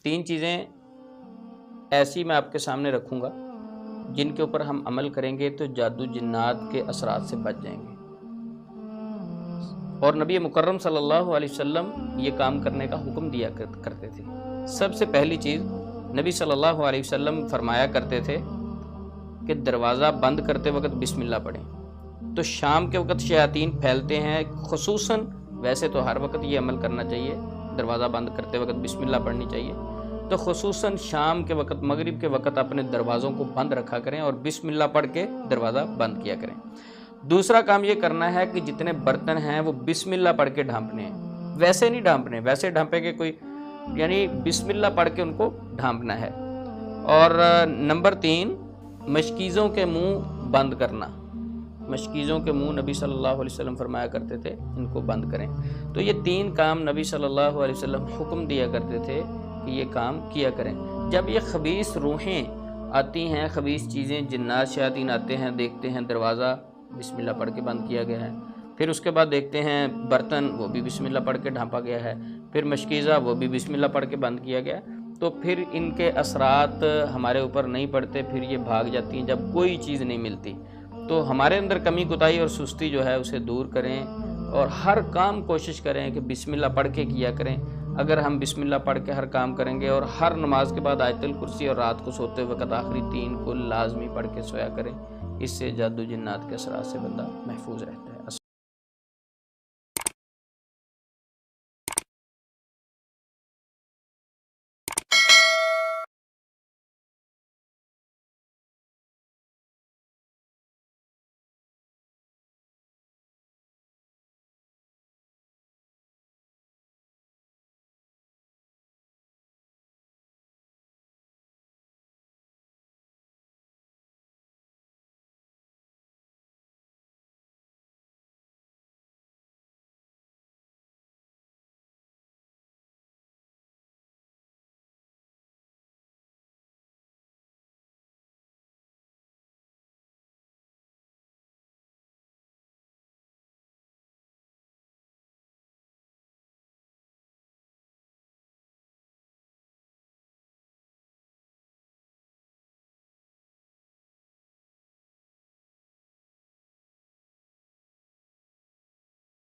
3 چیزیں ایسی میں آپ کے سامنے رکھوں گا جن کے اوپر ہم عمل کریں گے تو جادو جنات کے اثرات سے بچ جائیں گے، اور نبی مکرم صلی اللہ علیہ وسلم یہ کام کرنے کا حکم دیا کرتے تھے۔ سب سے پہلی چیز نبی صلی اللہ علیہ وسلم فرمایا کرتے تھے کہ دروازہ بند کرتے وقت بسم اللہ پڑھیں۔ تو شام کے وقت شیاطین پھیلتے ہیں، خصوصاً ویسے تو ہر وقت یہ عمل کرنا چاہیے، دروازہ بند کرتے وقت بسم اللہ پڑھنی چاہیے، تو خصوصاً شام کے وقت، مغرب کے وقت اپنے دروازوں کو بند رکھا کریں اور بسم اللہ پڑھ کے دروازہ بند کیا کریں۔ دوسرا کام یہ کرنا ہے کہ جتنے برتن ہیں وہ بسم اللہ پڑھ کے ڈھانپنے ہیں، ویسے نہیں ڈھانپنے، ویسے ڈھانپے کہ کوئی، یعنی بسم اللہ پڑھ کے ان کو ڈھانپنا ہے۔ اور نمبر 3، مشکیزوں کے منہ بند کرنا۔ مشکیزوں کے منہ نبی صلی اللہ علیہ وسلم فرمایا کرتے تھے ان کو بند کریں۔ تو یہ 3 کام نبی صلی اللہ علیہ وسلم حکم دیا کرتے تھے کہ یہ کام کیا کریں۔ جب یہ خبیث روحیں آتی ہیں، خبیث چیزیں، جنات شیاطین آتے ہیں، دیکھتے ہیں دروازہ بسم اللہ پڑھ کے بند کیا گیا ہے، پھر اس کے بعد دیکھتے ہیں برتن وہ بھی بسم اللہ پڑھ کے ڈھانپا گیا ہے، پھر مشکیزہ وہ بھی بسم اللہ پڑھ کے بند کیا گیا، تو پھر ان کے اثرات ہمارے اوپر نہیں پڑتے، پھر یہ بھاگ جاتی ہیں جب کوئی چیز نہیں ملتی۔ تو ہمارے اندر کمی کوتاہی اور سستی جو ہے اسے دور کریں، اور ہر کام کوشش کریں کہ بسم اللہ پڑھ کے کیا کریں۔ اگر ہم بسم اللہ پڑھ کے ہر کام کریں گے، اور ہر نماز کے بعد آیت الکرسی، اور رات کو سوتے وقت آخری 3 کل لازمی پڑھ کے سویا کریں، اس سے جادو جنات کے اثرات سے بندہ محفوظ رہتا ہے۔